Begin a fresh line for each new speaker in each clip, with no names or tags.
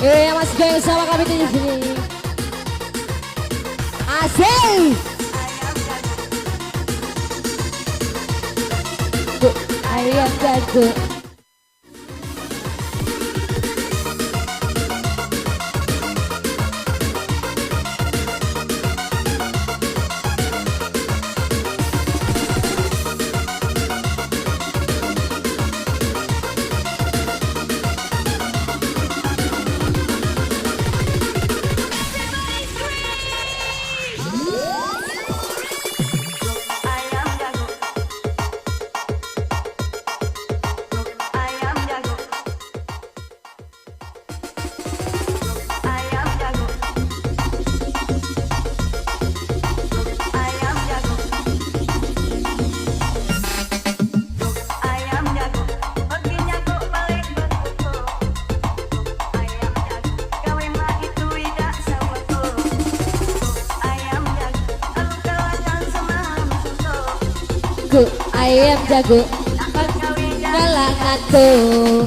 Masih goyang sama kami di sini. Asik. Ayam jago. Ayam jago kalangan tuh.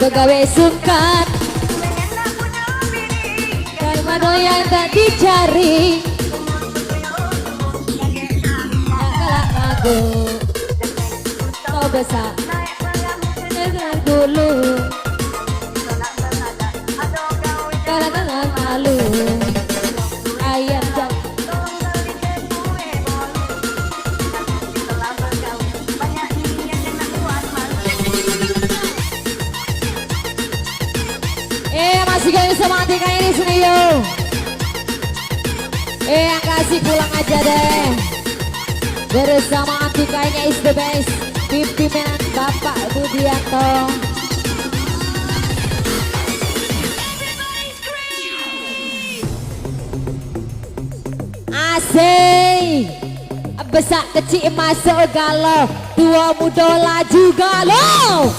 Pegawai sukat karena yang tak dicari. Kalah aku kau besar dengan dulu karena malu. Ayam jago masih gak bisa mati kayak di sini yo. Yang kasih pulang aja deh. Bersama anti kayaknya is the best. Pimpinan Bapak Budianto. Asik. Besar kecil masuk galau. Tua muda laju galau.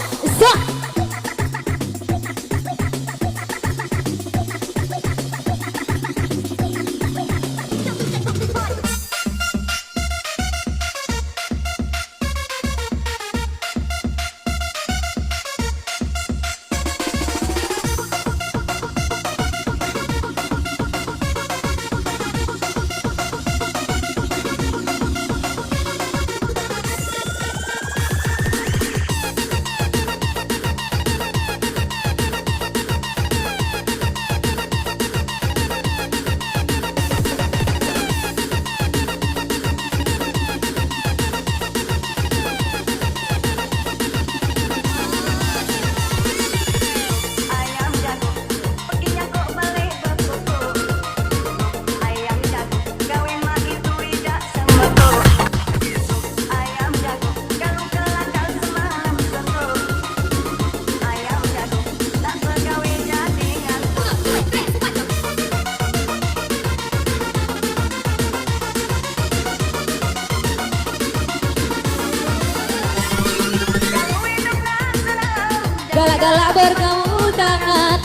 Galak-galak berkamu tangan.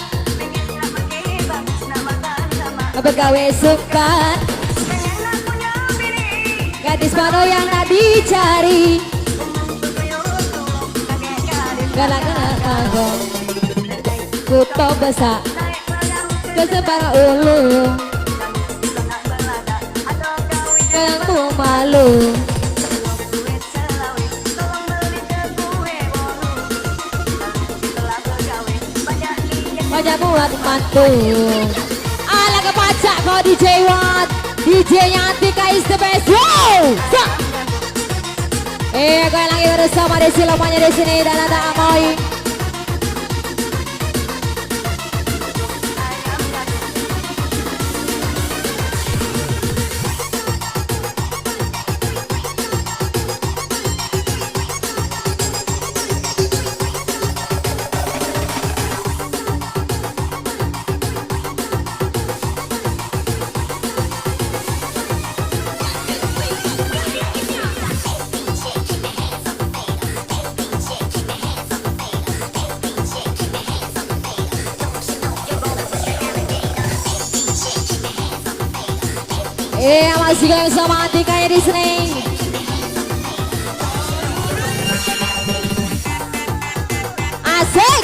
Pegawai sukat gadis baru yang tak dicari. Galak-galak aku kuto besar kesempara ulu kamu malu. Banyak buat mantu. Ala kepacak kau DJ Watt. DJ-nya Antika is the best. Wow. Kau lagi bersama Desi Lomanya di sini dan ada Amoy. Masih goyang sama Atika ya di sini. Asik.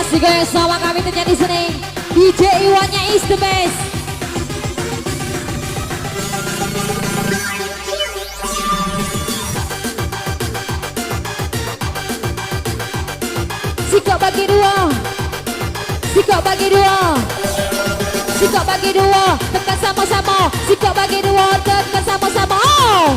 Masih goyang sama kami ternyata di sini. DJ Iwannya is the best. Sikap bagi dua. Sikap bagi dua. Sikap bagi dua. Tekan sama-sama. Sikap bagi dua. Tekan sama-sama. Oh.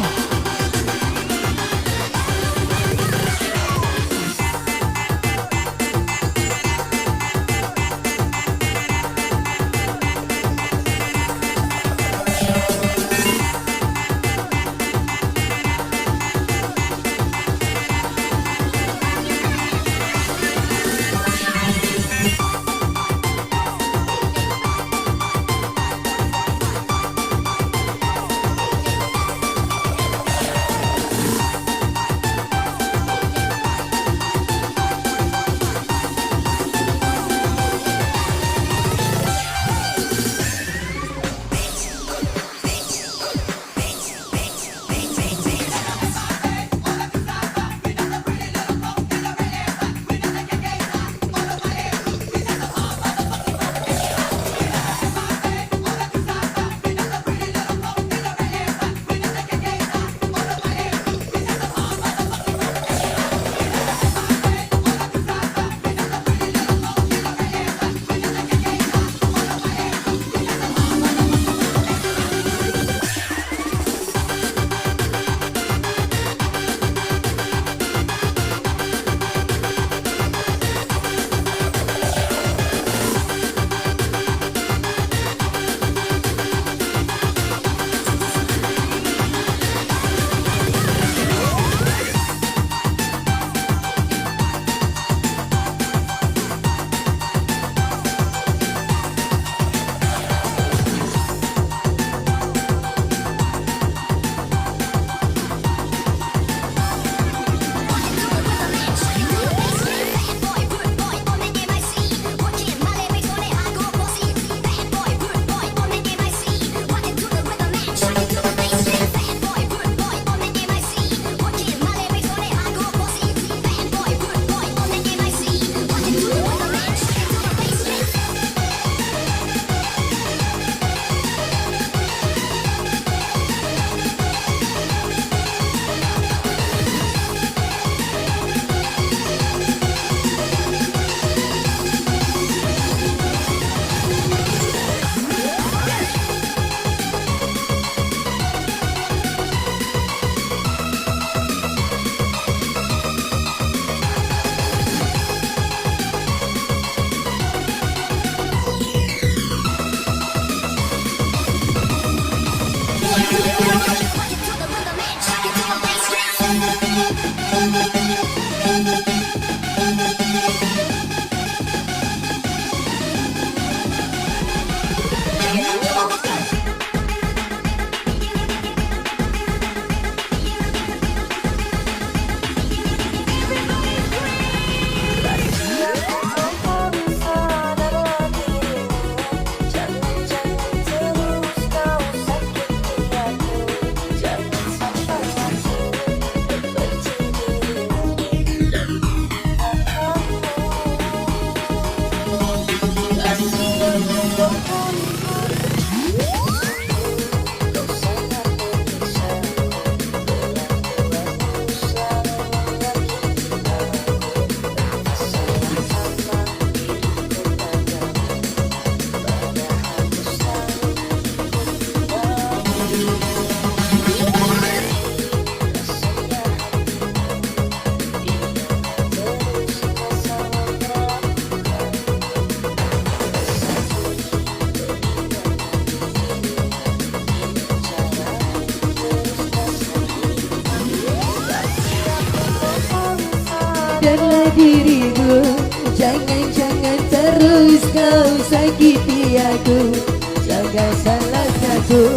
sadarlah dirimu, jangan terus kau sakiti aku. Jangan salah satu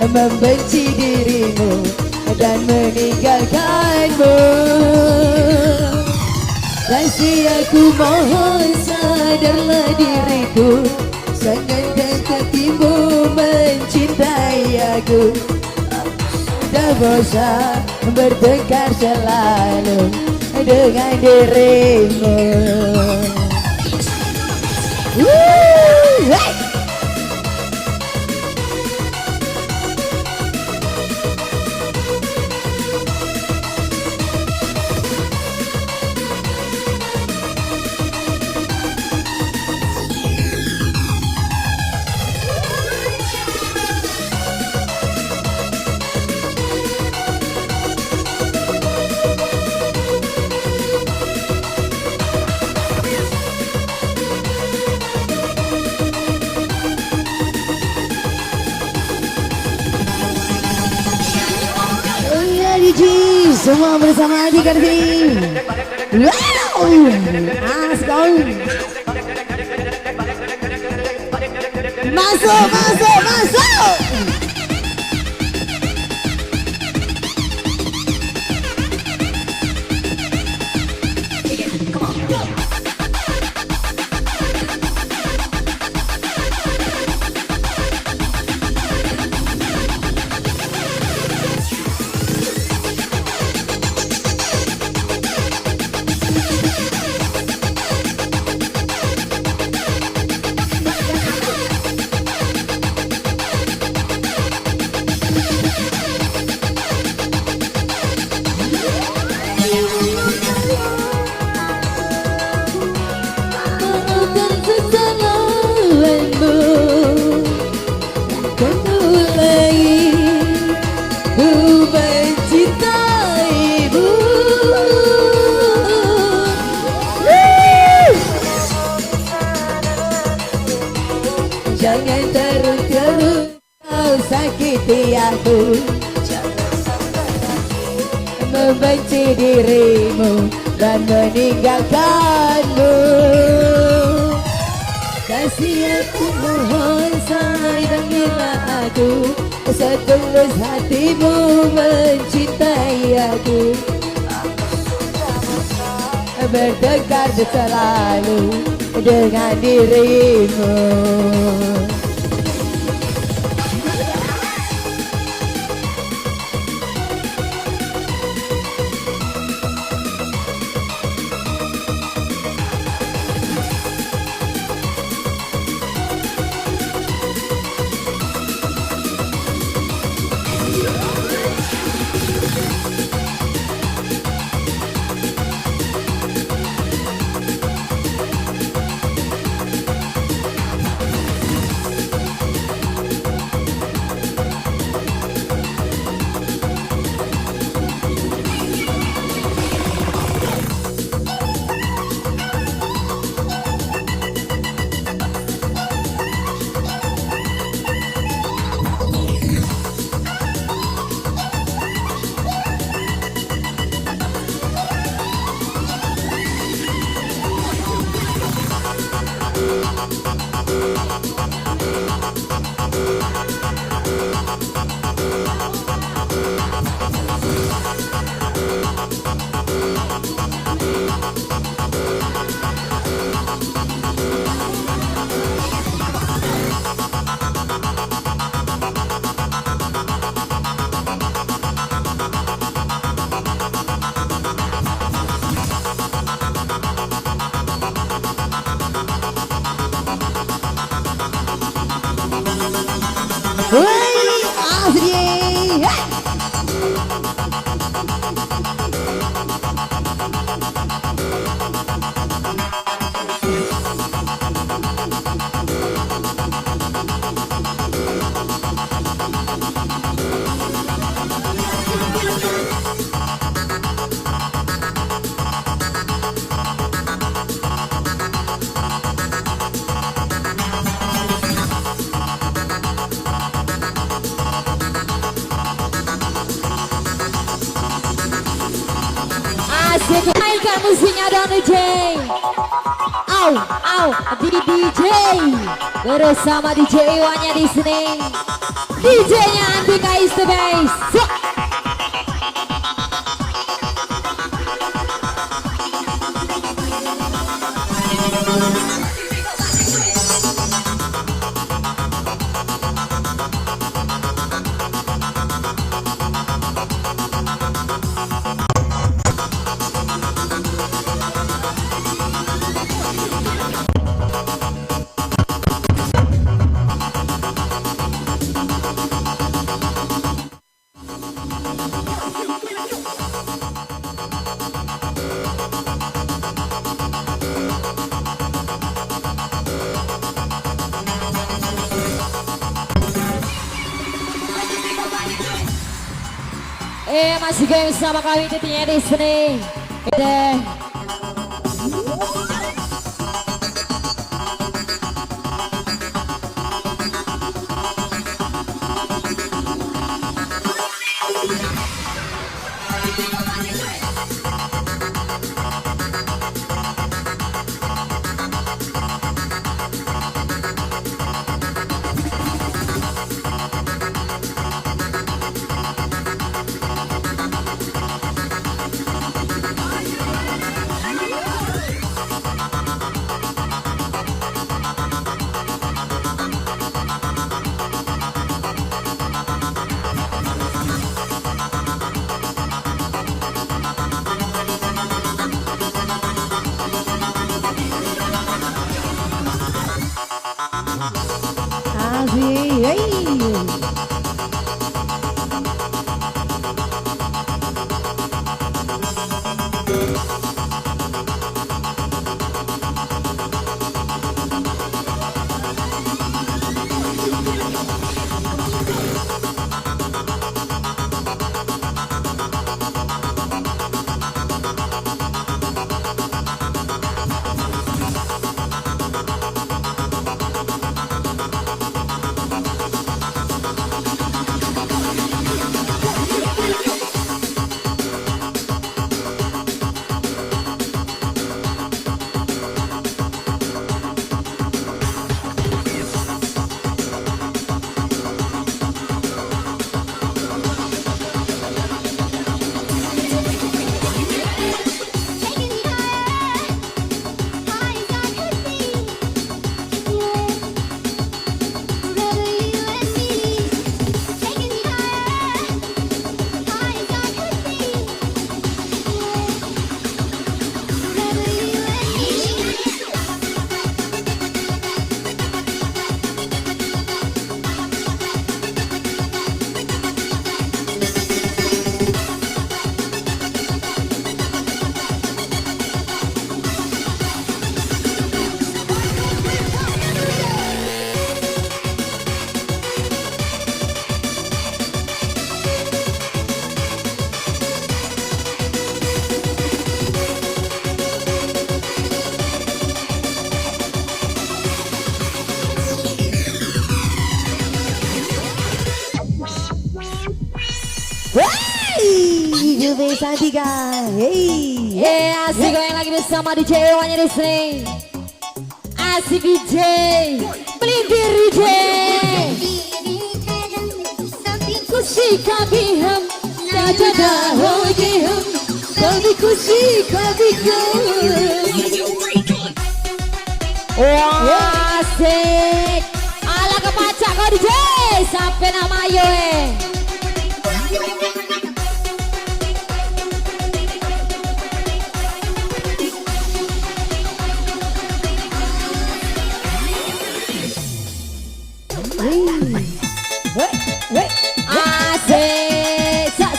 membenci dirimu dan meninggalkanmu. Kasih aku mohon sadarlah diriku, jangan dekatimu mencintai aku. Sudah bosan bertengkar selalu dengan dirimu. Hey! Semua bersama di Karvi. Wow, let's go. Masuk. Jangan terus kau sakiti aku. Membenci dirimu dan meninggalkanmu. Kasih aku mohon sayangilah aku, setulus hatimu mencintai aku. Bertengkar selalu dengan dirimu. asik mainkan musiknya dong DJ. Au di DJ bersama DJ Iwannya di sini. DJ-nya Andika is the best. So. Masih game sama kami titinya di sini. Santika, asik goyang lagi bersama DJ Iwannya di sini. Asik DJ, melintir DJ. Kusi kami ham, jaja hoji ham, kami kusi kami wah asik, ala kepaca kau DJ, sampai nama Yoe. Asik, sak.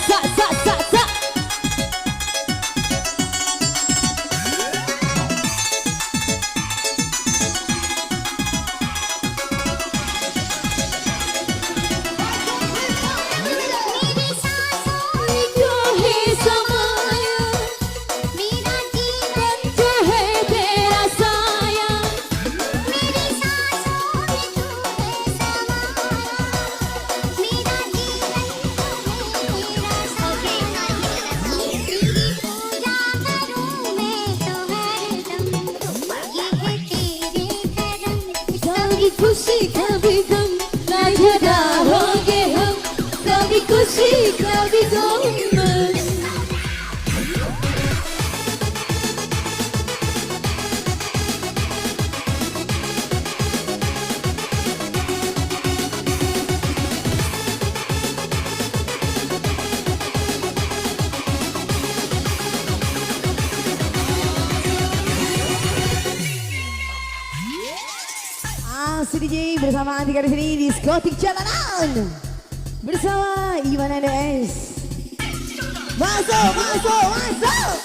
kau di gemes.
Asli DJ bersama Antika di sini diskotik jalanan bersama Iwan NDS. Masuk, masuk, masuk.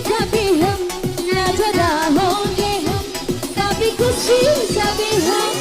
कभी हम ना जुदा होंगे हम कभी खुशी कभी हम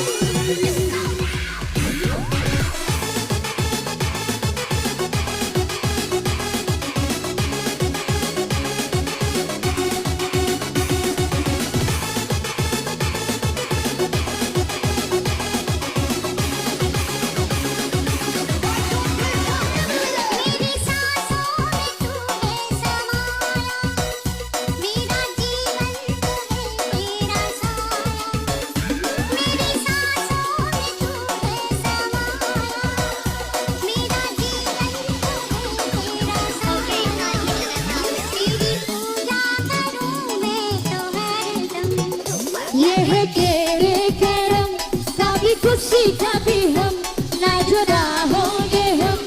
ये है तेरे करम कभी खुशी कभी हम ना जुदा होंगे हम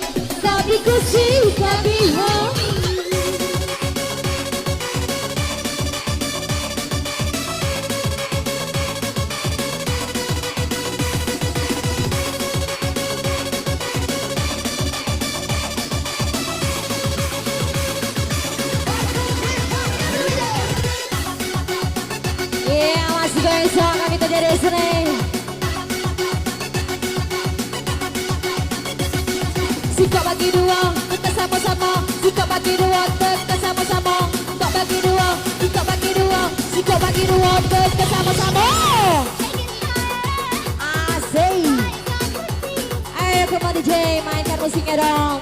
कभी खुशी कभी हम masih besok kami terjadi sini. Sikap bagi dua, kita sama-sama. Sikap bagi dua, kita sama-sama. Sikap bagi dua, sikap bagi dua. Sikap bagi dua, kita sama-sama. Asik. Ayo come on DJ, mainkan musiknya dong.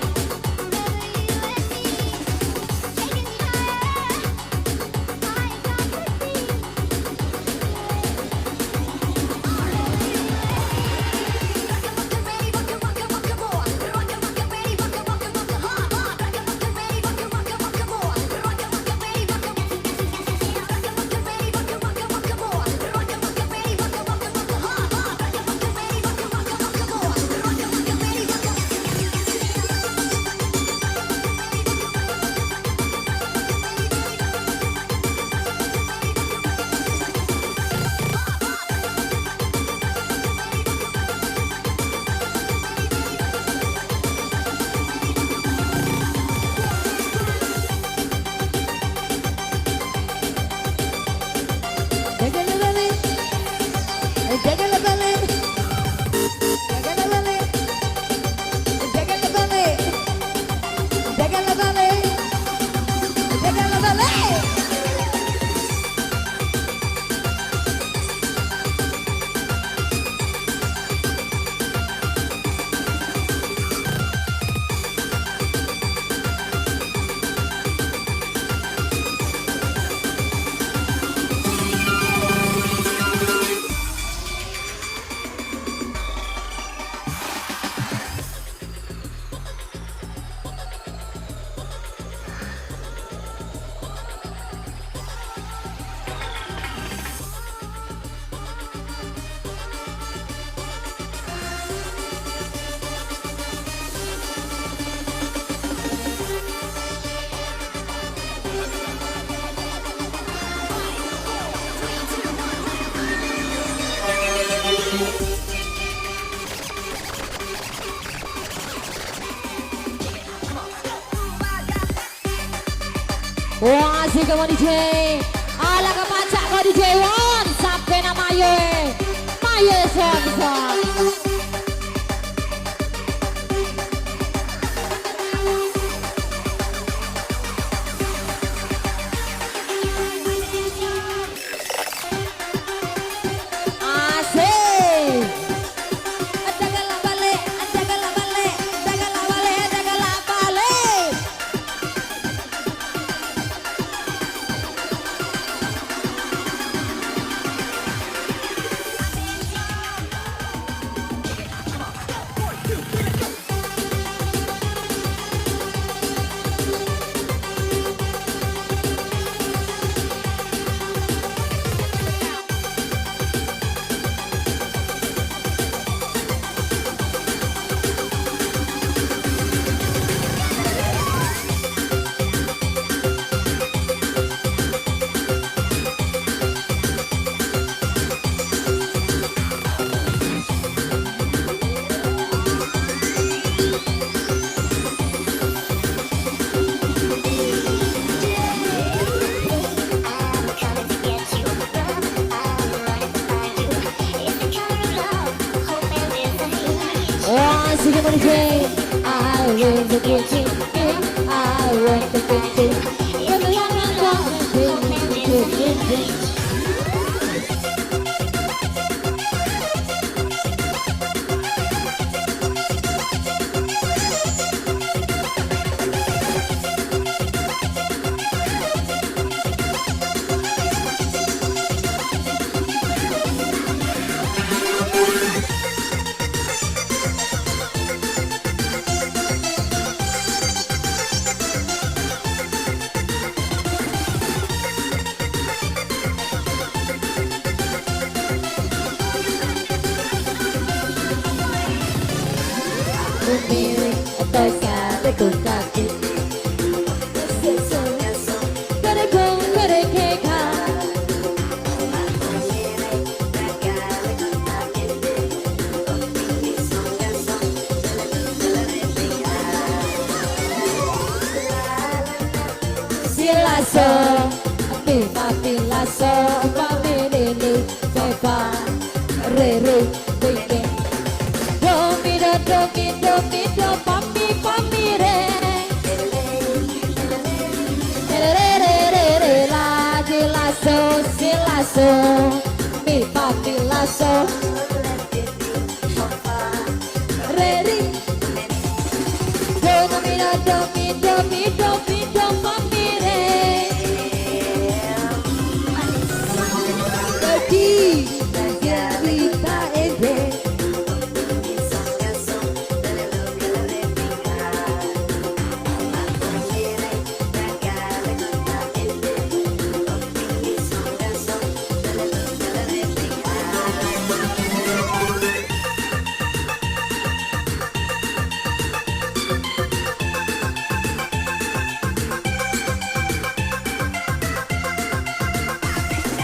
Wah, asik kamu DJ. Ala kepacak kau DJ Wan. Sampai nama Maye. Maye son. Asik. Ada galak balik, ada galak balik, ada galak balik, ada galak balik. Oh, asik kamu DJ. I want to get you, I want to get you. Milik atau sahabatku kaki Kadekong kadekeka Silaso Pilaso Paminini Pepa Rere Wike Domido, pami, re. Re, la, silaso, mi papi lasso. Re, domido, pami, re. Jadi, kita ende.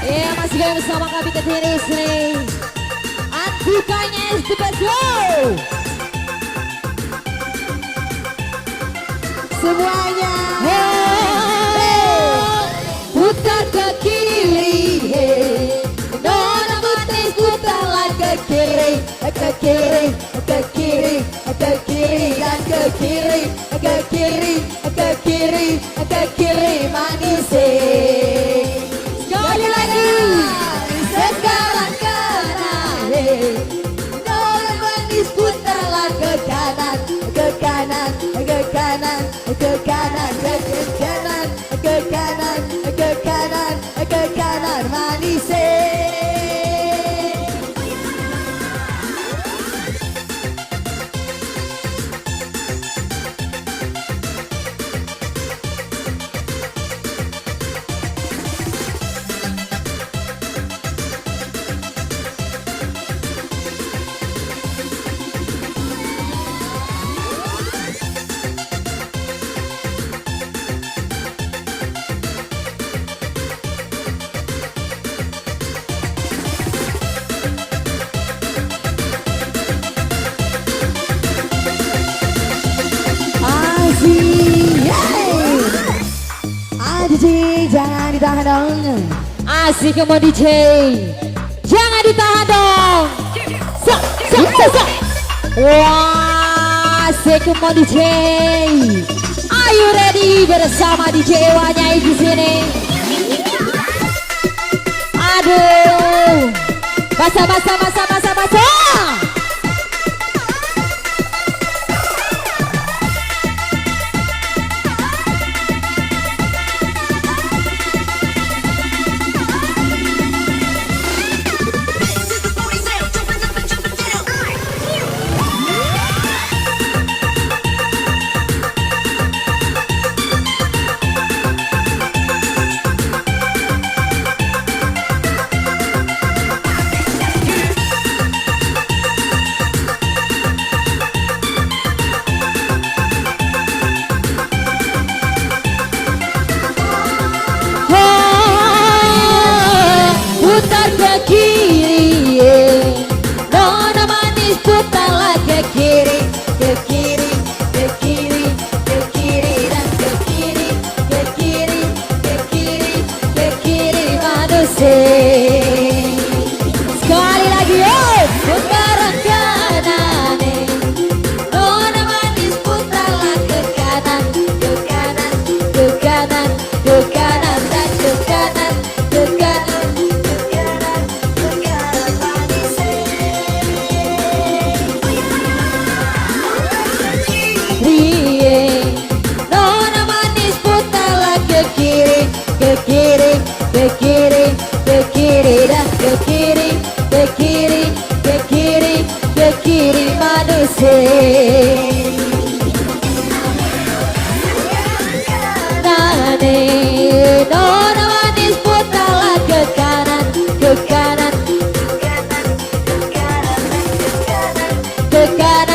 Ya, masih gaya bersama kami Teteris nih. Antukanya is the best. Semuanya putar ke kiri, nona putih putarlah ke kiri, ke kiri, ke kiri, ke kiri dan ke kiri, ke kiri, ke kiri, ke kiri manis. Sekali lagi, sekarang kanan, nona manis putarlah ke kanan, ke kanan, ke kanan, ke kanan, ke kanan, ke kanan, ke kanan, ke kanan manis. ditahan dong.
Asik mau DJ. Jangan ditahan dong. Wah, asik mau DJ. Are you ready bersama DJ Wanyai di sini? Aduh, basa. Putar ke kiri, nona manis putarlah ke kiri, ke kiri, ke kiri, ke kiri dan ke kiri, ke kiri, ke kiri, ke kiri manusia. Sekali lagi, putaran kanan, nona manis putarlah ke kanan, ke kanan, ke kanan, ke kanan dan ke kanan, ke kanan. Nona manis putarlah ke kiri, ke kiri, ke kiri, ke kiri dan ke kiri, ke kiri, ke kiri, ke kiri manusia. Nona manis putarlah ke kanan, ke kanan, ke kanan, ke kanan, ke kanan.